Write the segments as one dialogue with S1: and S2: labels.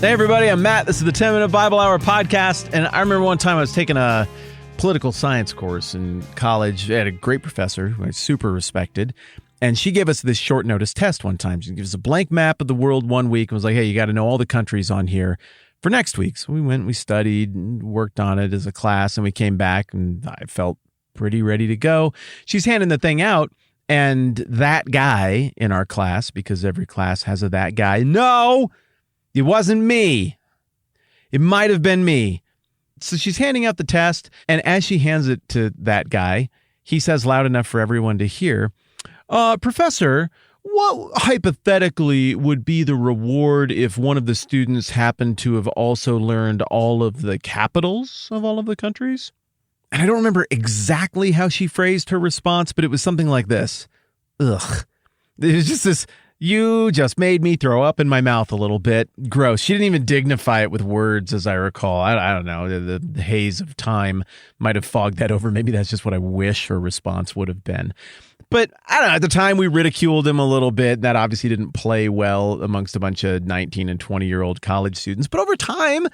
S1: Hey, everybody, I'm Matt. This is the 10-Minute Bible Hour podcast. And I remember one time I was taking a political science course in college. I had a great professor who I super respected. And she gave us this short notice test one time. She gave us a blank map of the world one week and was like, hey, you got to know all the countries on here for next week. So we went, we studied, and worked on it as a class, and we came back, and I felt pretty ready to go. She's handing the thing out, and that guy in our class, because every class has a that guy, no, it wasn't me. It might have been me. So she's handing out the test, and as she hands it to that guy, he says loud enough for everyone to hear, Professor, what hypothetically would be the reward if one of the students happened to have also learned all of the capitals of all of the countries? And I don't remember exactly how she phrased her response, but it was something like this. Ugh. It was just this, you just made me throw up in my mouth a little bit. Gross. She didn't even dignify it with words, as I recall. I don't know. The haze of time might have fogged that over. Maybe that's just what I wish her response would have been. But I don't know. At the time, we ridiculed him a little bit. That obviously didn't play well amongst a bunch of 19 and 20-year-old college students. But over time,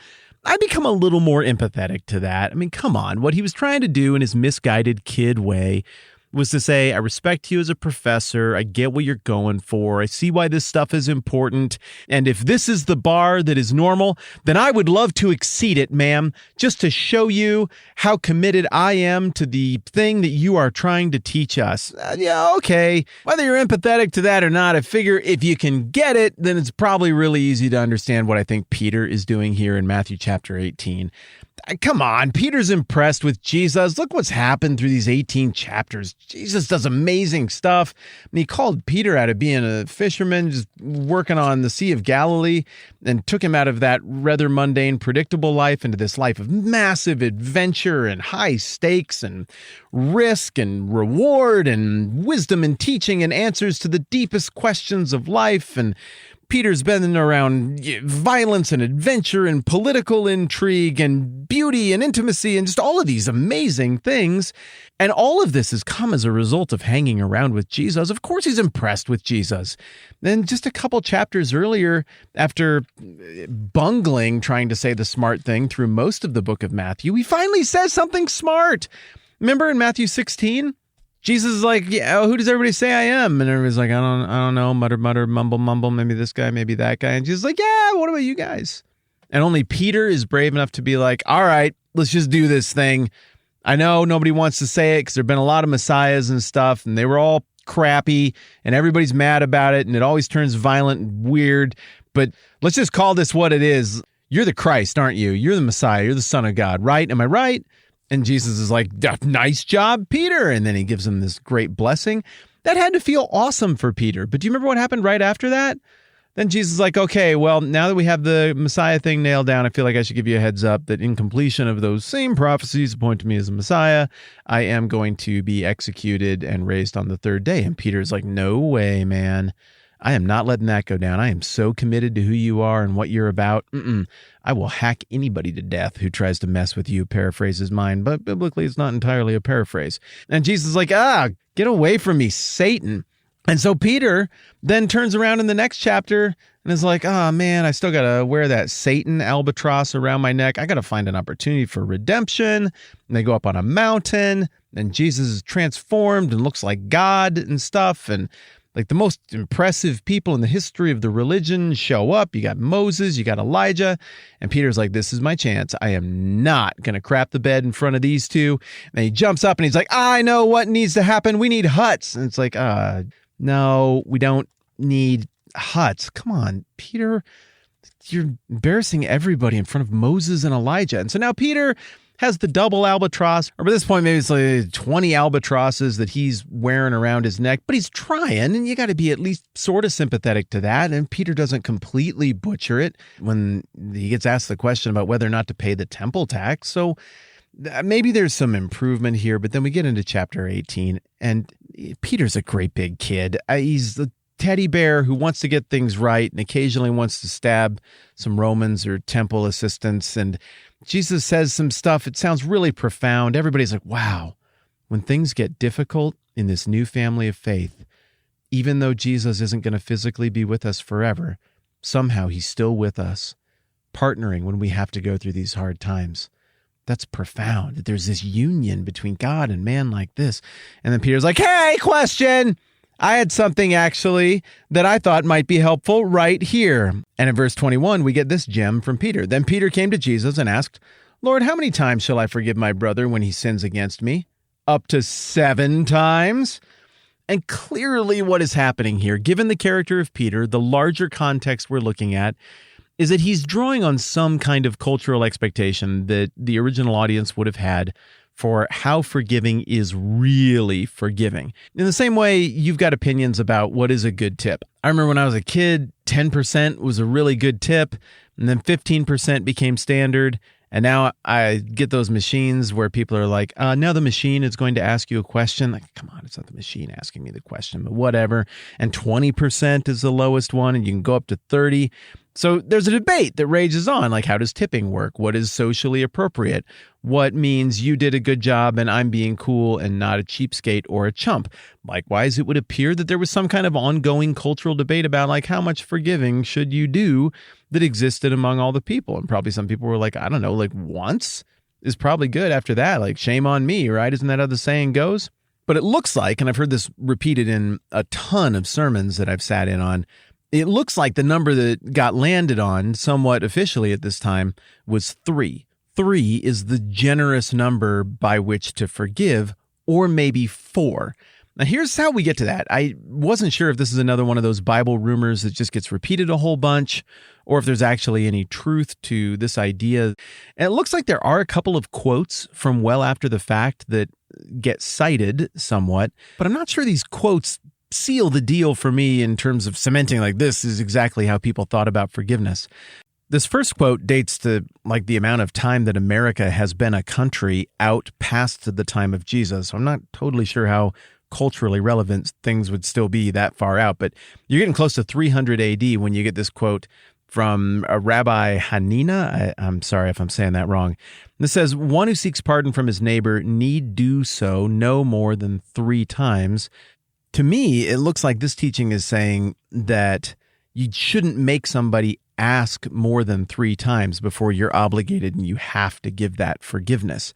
S1: I become a little more empathetic to that. I mean, come on. What he was trying to do in his misguided kid way was to say, I respect you as a professor. I get what you're going for. I see why this stuff is important. And if this is the bar that is normal, then I would love to exceed it, ma'am, just to show you how committed I am to the thing that you are trying to teach us. Yeah, okay. Whether you're empathetic to that or not, I figure if you can get it, then it's probably really easy to understand what I think Peter is doing here in Matthew chapter 18. Come on, Peter's impressed with Jesus. Look what's happened through these 18 chapters. Jesus does amazing stuff. And he called Peter out of being a fisherman, just working on the Sea of Galilee, and took him out of that rather mundane, predictable life into this life of massive adventure and high stakes and risk and reward and wisdom and teaching and answers to the deepest questions of life. And Peter's been around violence and adventure and political intrigue and beauty and intimacy and just all of these amazing things. And all of this has come as a result of hanging around with Jesus. Of course he's impressed with Jesus. Then just a couple chapters earlier, after bungling trying to say the smart thing through most of the book of Matthew, he finally says something smart. Remember in Matthew 16? Jesus is like, yeah, who does everybody say I am? And everybody's like, I don't know, mutter, mumble, maybe this guy, maybe that guy. And Jesus is like, yeah, what about you guys? And only Peter is brave enough to be like, all right, let's just do this thing. I know nobody wants to say it because there have been a lot of messiahs and stuff, and they were all crappy, and everybody's mad about it, and it always turns violent and weird. But let's just call this what it is. You're the Christ, aren't you? You're the Messiah. You're the Son of God, right? Am I right? And Jesus is like, nice job, Peter. And then he gives him this great blessing. That had to feel awesome for Peter. But do you remember what happened right after that? Then Jesus is like, okay, well, now that we have the Messiah thing nailed down, I feel like I should give you a heads up that in completion of those same prophecies appointed me as a Messiah, I am going to be executed and raised on the third day. And Peter's like, no way, man. I am not letting that go down. I am so committed to who you are and what you're about. I will hack anybody to death who tries to mess with you, paraphrases mine. But biblically, it's not entirely a paraphrase. And Jesus is like, get away from me, Satan. And so Peter then turns around in the next chapter and is like, man, I still got to wear that Satan albatross around my neck. I got to find an opportunity for redemption. And they go up on a mountain, and Jesus is transformed and looks like God and stuff. And like the most impressive people in the history of the religion show up. You got Moses, you got Elijah, and Peter's like, this is my chance. I am not going to crap the bed in front of these two. And he jumps up and he's like, I know what needs to happen. We need huts. And it's like, no, we don't need huts. Come on, Peter, you're embarrassing everybody in front of Moses and Elijah. And so now Peter has the double albatross, or by this point, maybe it's like 20 albatrosses that he's wearing around his neck, but he's trying, and you got to be at least sort of sympathetic to that. And Peter doesn't completely butcher it when he gets asked the question about whether or not to pay the temple tax. So maybe there's some improvement here, but then we get into chapter 18, and Peter's a great big kid. He's the teddy bear who wants to get things right and occasionally wants to stab some Romans or temple assistants. And Jesus says some stuff. It sounds really profound. Everybody's like, wow, when things get difficult in this new family of faith, even though Jesus isn't going to physically be with us forever, somehow he's still with us. partnering when we have to go through these hard times. That's profound, that there's this union between God and man like this. And then Peter's like, hey, question. I had something actually that I thought might be helpful right here. And in verse 21, we get this gem from Peter. Then Peter came to Jesus and asked, Lord, how many times shall I forgive my brother when he sins against me? Up to 7 times? And clearly what is happening here, given the character of Peter, the larger context we're looking at, is that he's drawing on some kind of cultural expectation that the original audience would have had for how forgiving is really forgiving. In the same way, you've got opinions about what is a good tip. I remember when I was a kid, 10% was a really good tip, and then 15% became standard. And now I get those machines where people are like, now the machine is going to ask you a question. Like, come on, it's not the machine asking me the question, but whatever. And 20% is the lowest one, and you can go up to 30%. So there's a debate that rages on, like, how does tipping work? What is socially appropriate? What means you did a good job and I'm being cool and not a cheapskate or a chump? Likewise, it would appear that there was some kind of ongoing cultural debate about, like, how much forgiving should you do that existed among all the people. And probably some people were like, I don't know, like once is probably good. After that, like, shame on me, right? Isn't that how the saying goes? But it looks like, and I've heard this repeated in a ton of sermons that I've sat in on, it looks like the number that got landed on somewhat officially at this time was 3. 3 is the generous number by which to forgive, or maybe 4. Now, here's how we get to that. I wasn't sure if this is another one of those Bible rumors that just gets repeated a whole bunch, or if there's actually any truth to this idea. And it looks like there are a couple of quotes from well after the fact that get cited somewhat, but I'm not sure these quotes seal the deal for me in terms of cementing, like, this is exactly how people thought about forgiveness. This first quote dates to, like, the amount of time that America has been a country out past the time of Jesus. So I'm not totally sure how culturally relevant things would still be that far out, but you're getting close to 300 AD when you get this quote from a Rabbi Hanina. I'm sorry if I'm saying that wrong. This says, one who seeks pardon from his neighbor need do so no more than 3 times. To me, it looks like this teaching is saying that you shouldn't make somebody ask more than 3 times before you're obligated and you have to give that forgiveness.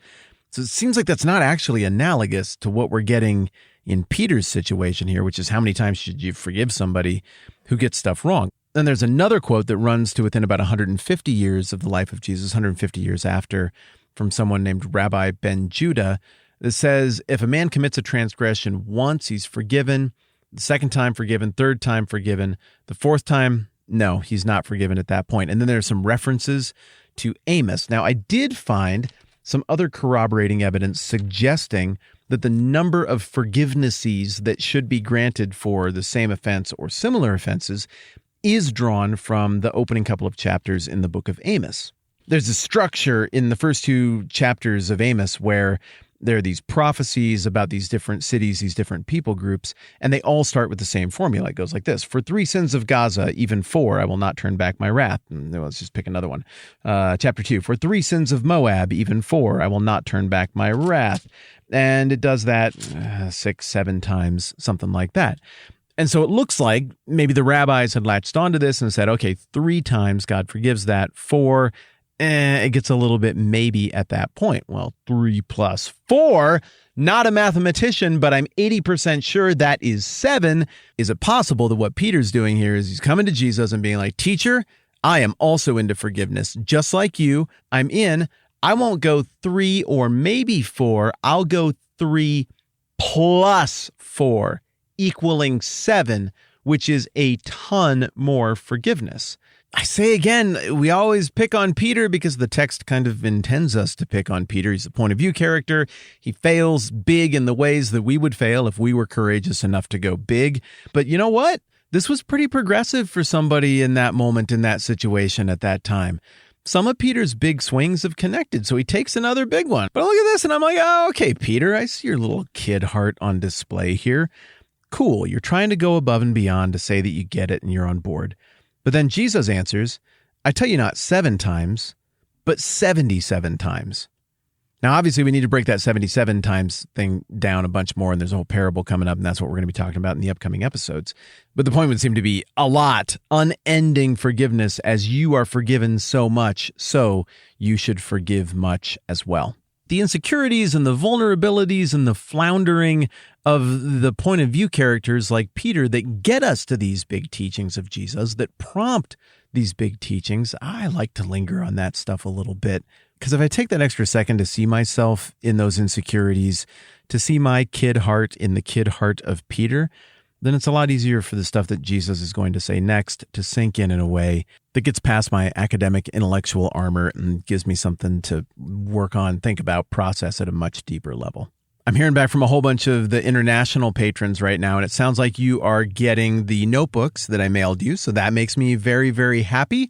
S1: So it seems like that's not actually analogous to what we're getting in Peter's situation here, which is how many times should you forgive somebody who gets stuff wrong? Then there's another quote that runs to within about 150 years of the life of Jesus, 150 years after, from someone named Rabbi Ben Judah, that says, if a man commits a transgression once, he's forgiven. The second time, forgiven. Third time, forgiven. The fourth time, no, he's not forgiven at that point. And then there's some references to Amos. Now, I did find some other corroborating evidence suggesting that the number of forgivenesses that should be granted for the same offense or similar offenses is drawn from the opening couple of chapters in the book of Amos. There's a structure in the first 2 chapters of Amos where there are these prophecies about these different cities, these different people groups, and they all start with the same formula. It goes like this. For 3 sins of Gaza, even 4, I will not turn back my wrath. Let's just pick another one. Chapter 2. For 3 sins of Moab, even 4, I will not turn back my wrath. And it does that 6, 7 times, something like that. And so it looks like maybe the rabbis had latched onto this and said, okay, 3 times God forgives that. 4, it gets a little bit maybe at that point. Well, 3 plus 4, not a mathematician, but I'm 80% sure that is 7. Is it possible that what Peter's doing here is he's coming to Jesus and being like, teacher, I am also into forgiveness. Just like you, I'm in. I won't go 3 or maybe 4. I'll go 3 plus 4, equaling 7, which is a ton more forgiveness. I say again, we always pick on Peter because the text kind of intends us to pick on Peter. He's a point of view character. He fails big in the ways that we would fail if we were courageous enough to go big. But you know what? This was pretty progressive for somebody in that moment, in that situation at that time. Some of Peter's big swings have connected, so he takes another big one. But I look at this and I'm like, oh, okay, Peter, I see your little kid heart on display here. Cool, you're trying to go above and beyond to say that you get it and you're on board. But then Jesus answers, I tell you not 7 times, but 77 times. Now, obviously, we need to break that 77 times thing down a bunch more, and there's a whole parable coming up, and that's what we're going to be talking about in the upcoming episodes. But the point would seem to be a lot, unending forgiveness. As you are forgiven so much, so you should forgive much as well. The insecurities and the vulnerabilities and the floundering of the point of view characters like Peter that get us to these big teachings of Jesus, that prompt these big teachings, I like to linger on that stuff a little bit. Because if I take that extra second to see myself in those insecurities, to see my kid heart in the kid heart of Peter, then it's a lot easier for the stuff that Jesus is going to say next to sink in a way that gets past my academic intellectual armor and gives me something to work on, think about, process at a much deeper level. I'm hearing back from a whole bunch of the international patrons right now, and it sounds like you are getting the notebooks that I mailed you, so that makes me very, very happy.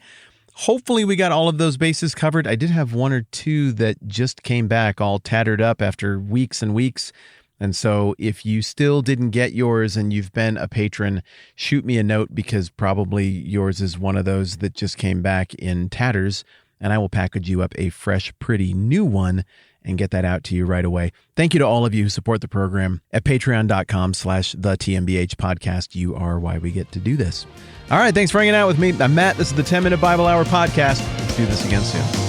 S1: Hopefully we got all of those bases covered. I did have one or two that just came back all tattered up after weeks and weeks. And so if you still didn't get yours and you've been a patron, shoot me a note, because probably yours is one of those that just came back in tatters, and I will package you up a fresh, pretty new one and get that out to you right away. Thank you to all of you who support the program at patreon.com/the TMBH podcast. You are why we get to do this. All right, thanks for hanging out with me. I'm Matt. This is the 10-Minute Bible Hour podcast. Let's do this again soon.